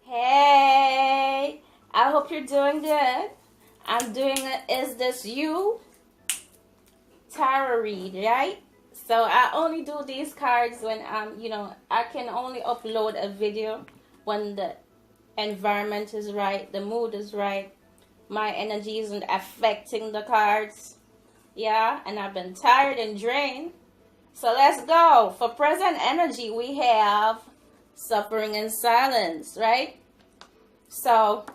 Hey, I hope you're doing good. I'm doing Is This You tarot read, right? So I only do these cards when I can only upload a video when the environment is right, the mood is right, my energy isn't affecting the cards. Yeah, and I've been tired and drained. So let's go. For present energy, we have suffering in silence, right? So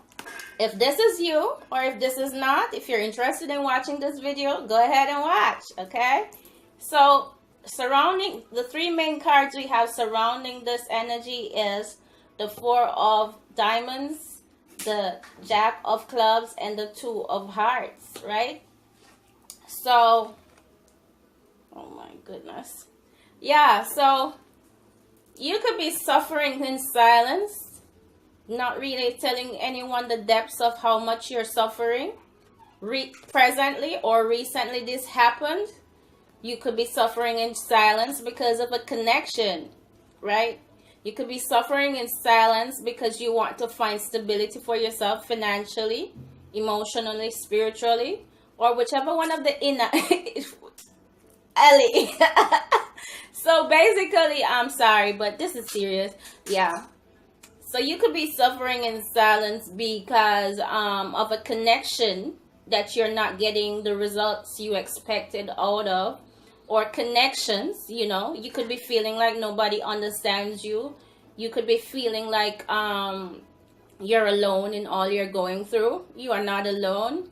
if this is you or if this is not, if you're interested in watching this video, go ahead and watch, okay? So surrounding the three main cards we have surrounding this energy is the Four of Diamonds, the Jack of Clubs, and the Two of Hearts, right? So, oh my goodness. Yeah, so you could be suffering in silence, not really telling anyone the depths of how much you're suffering. Presently or recently this happened. You could be suffering in silence because of a connection, right? You could be suffering in silence because you want to find stability for yourself financially, emotionally, spiritually, or whichever one of the inner Ellie. So basically, I'm sorry, but this is serious. Yeah. So you could be suffering in silence because of a connection that you're not getting the results you expected out of, or connections, you could be feeling like nobody understands you. You could be feeling like you're alone in all you're going through. You are not alone.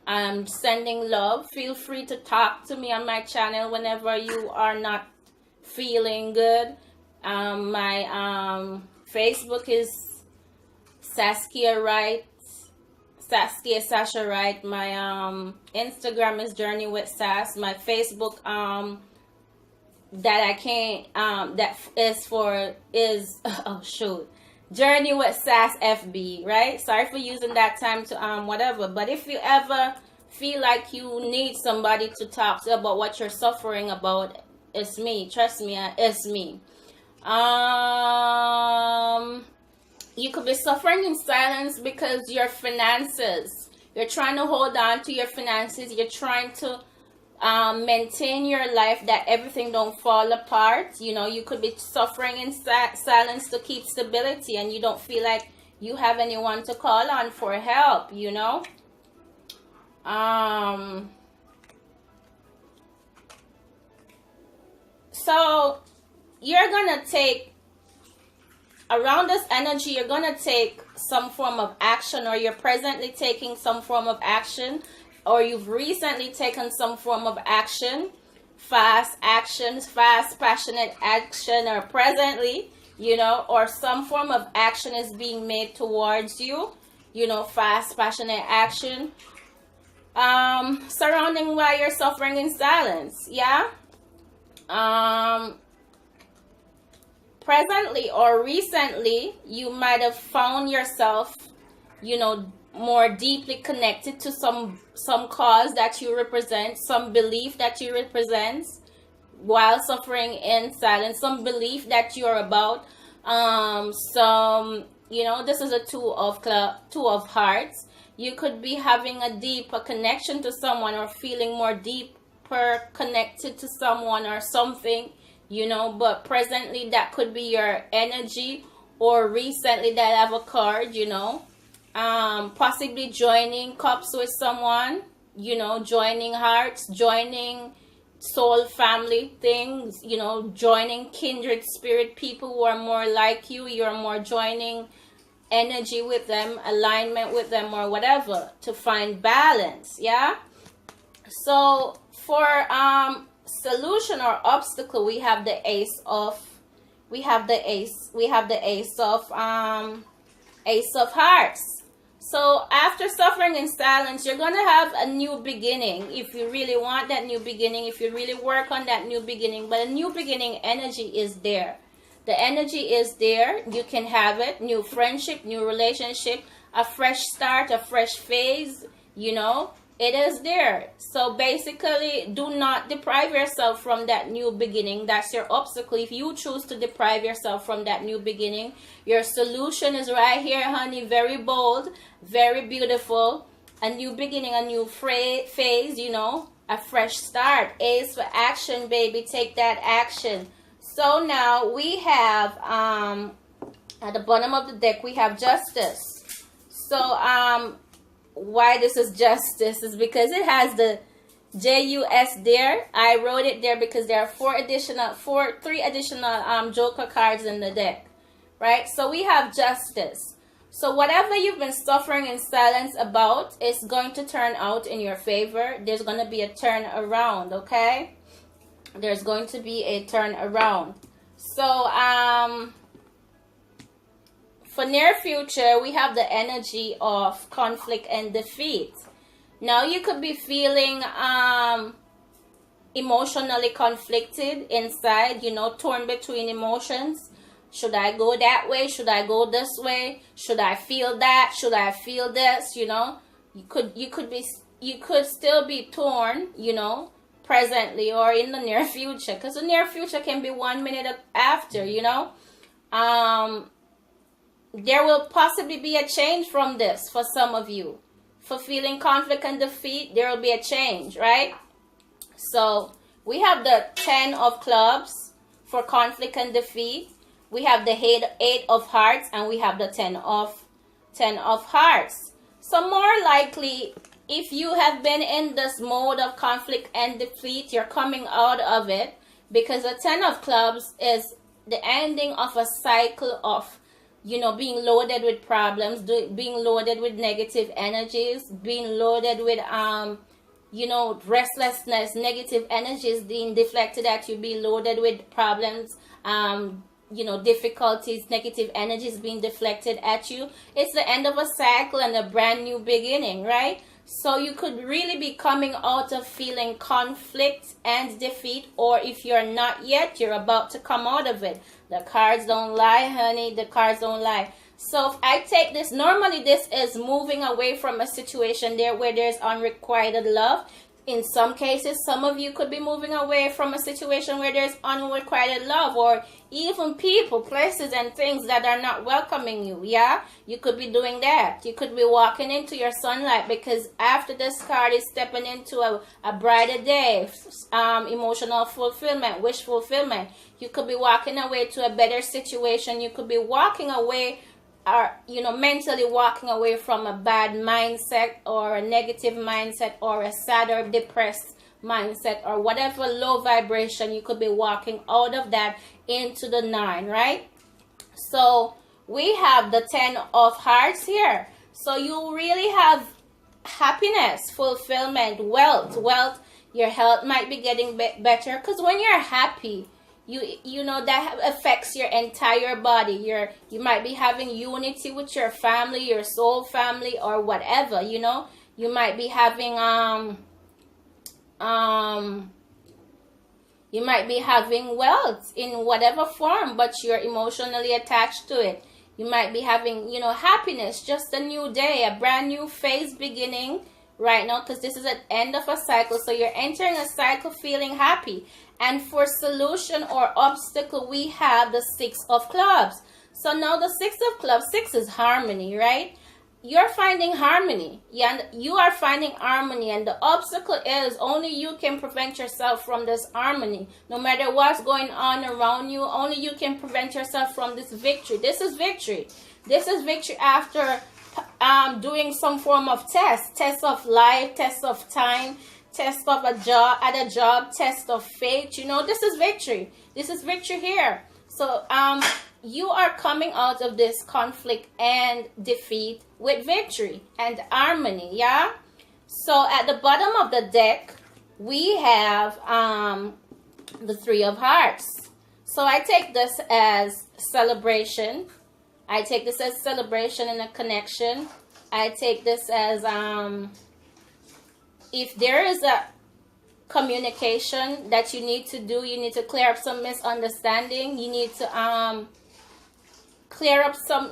I'm sending love. Feel free to talk to me on my channel whenever you are not feeling good. My Facebook is Saskia Wright, Sasha Wright. My Instagram is Journey with Sass. My Facebook that I can't that is oh shoot, Journey with Sass FB, right? Sorry for using that time to whatever. But if you ever feel like you need somebody to talk to about what you're suffering about, it's me. Trust me, it's me. You could be suffering in silence because your finances, you're trying to hold on to your finances. You're trying to maintain your life, that everything don't fall apart. You could be suffering in silence to keep stability, and you don't feel like you have anyone to call on for help. So you're gonna take, around this energy, you're gonna take some form of action, or you're presently taking some form of action, or you've recently taken some form of action, fast passionate action, or presently, or some form of action is being made towards you, fast passionate action, surrounding why you're suffering in silence. Yeah. Presently or recently, you might have found yourself, more deeply connected to some cause that you represent, some belief that you represent while suffering in silence, some belief that you're about, this is a two of hearts. You could be having a deeper connection to someone, or feeling more deeper connected to someone or something, but presently that could be your energy, or recently that have occurred, possibly joining cups with someone, joining hearts, joining soul family things, joining kindred spirit people who are more like you. You're more joining energy with them, alignment with them, or whatever, to find balance. Yeah. So for solution or obstacle, we have the ace of hearts. So after suffering in silence, you're gonna have a new beginning, if you really want that new beginning, if you really work on that new beginning. But a new beginning energy is there. The energy is there. You can have it. New friendship, new relationship, a fresh start, a fresh phase, It is there. So basically, do not deprive yourself from that new beginning. That's your obstacle. If you choose to deprive yourself from that new beginning, your solution is right here, honey. Very bold, very beautiful. A new beginning, a new phase, you know, a fresh start. A is for action, baby. Take that action. So now we have, at the bottom of the deck, we have Justice. So, why this is Justice is because it has the JUS there. I wrote it there because there are three additional Joker cards in the deck, right? So we have Justice. So whatever you've been suffering in silence about is going to turn out in your favor. There's going to be a turn around, okay? There's going to be a turn around. So for near future, we have the energy of conflict and defeat. Now you could be feeling emotionally conflicted inside, you know, torn between emotions. Should I go that way? Should I go this way? Should I feel that? Should I feel this? You know, you could still be torn, you know, presently or in the near future, because the near future can be 1 minute after, you know. There will possibly be a change from this for some of you. For feeling conflict and defeat, there will be a change, right? So we have the 10 of clubs for conflict and defeat. We have the 8 of hearts, and we have the 10 of hearts. So more likely, if you have been in this mode of conflict and defeat, you're coming out of it, because the 10 of clubs is the ending of a cycle of, you know, being loaded with problems, being loaded with negative energies, being loaded with you know, restlessness, negative energies being deflected at you, be loaded with problems, you know, difficulties, negative energies being deflected at you. It's the end of a cycle and a brand new beginning, right? So you could really be coming out of feeling conflict and defeat, or if you're not yet, you're about to come out of it. The cards don't lie, honey. The cards don't lie. So if I take this, normally this is moving away from a situation there where there's unrequited love. In some cases, some of you could be moving away from a situation where there's unrequited love, or even people, places, and things that are not welcoming you. Yeah, you could be doing that. You could be walking into your sunlight, because after this card is stepping into a brighter day, emotional fulfillment, wish fulfillment. You could be walking away to a better situation. You could be walking away, or, you know, mentally walking away from a bad mindset or a negative mindset or a sad or depressed mindset or whatever low vibration. You could be walking out of that into the 9, right? So we have the 10 of hearts here. So you really have happiness, fulfillment, wealth. Your health might be getting better, because when you're happy, you know that affects your entire body. You might be having unity with your family, your soul family, or whatever, you know. You might be having you might be having wealth in whatever form, but you're emotionally attached to it. You might be having, you know, happiness, just a new day, a brand new phase beginning right now, because this is an end of a cycle. So you're entering a cycle feeling happy. And for solution or obstacle, we have the 6 of clubs. So now the 6 of clubs, 6 is harmony, right? You're finding harmony. Yeah, you are finding harmony. And the obstacle is only you can prevent yourself from this harmony. No matter what's going on around you, only you can prevent yourself from this victory. This is victory. This is victory after doing some form of test of life, test of time, test of a job, test of faith. You know, this is victory. This is victory here. So you are coming out of this conflict and defeat with victory and harmony. Yeah. So at the bottom of the deck, we have the 3 of hearts. So I take this as celebration. I take this as celebration and a connection. I take this as if there is a communication that you need to do, you need to clear up some misunderstanding. You need to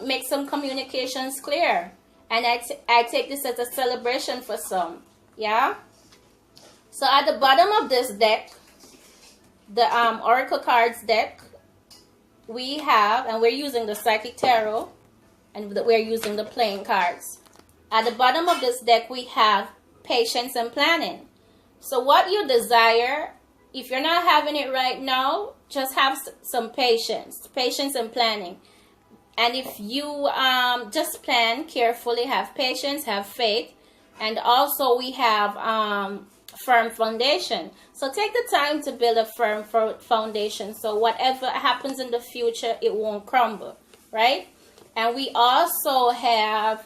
make some communications clear. And I take this as a celebration for some. Yeah. So at the bottom of this deck, the Oracle Cards deck, we have, and we're using the Psychic Tarot, and we're using the playing cards. At the bottom of this deck, we have patience and planning. So what you desire, if you're not having it right now, just have some patience and planning. And if you just plan carefully, have patience, have faith, and also we have firm foundation. So take the time to build a firm foundation, so whatever happens in the future, it won't crumble, right? And we also have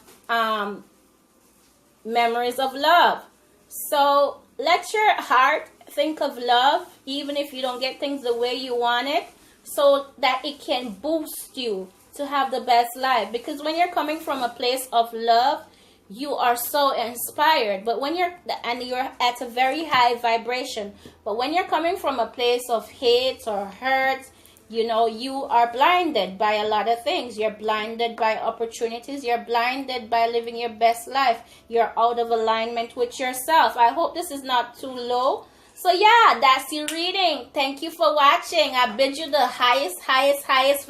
memories of love. So let your heart think of love, even if you don't get things the way you want it, so that it can boost you to have the best life. Because when you're coming from a place of love, you are so inspired. But when you're at a very high vibration, but when you're coming from a place of hate or hurt, you know, you are blinded by a lot of things. You're blinded by opportunities. You're blinded by living your best life. You're out of alignment with yourself. I hope this is not too low. So yeah, that's your reading. Thank you for watching. I bid you the highest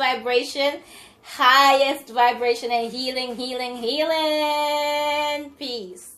vibration, and healing. Peace.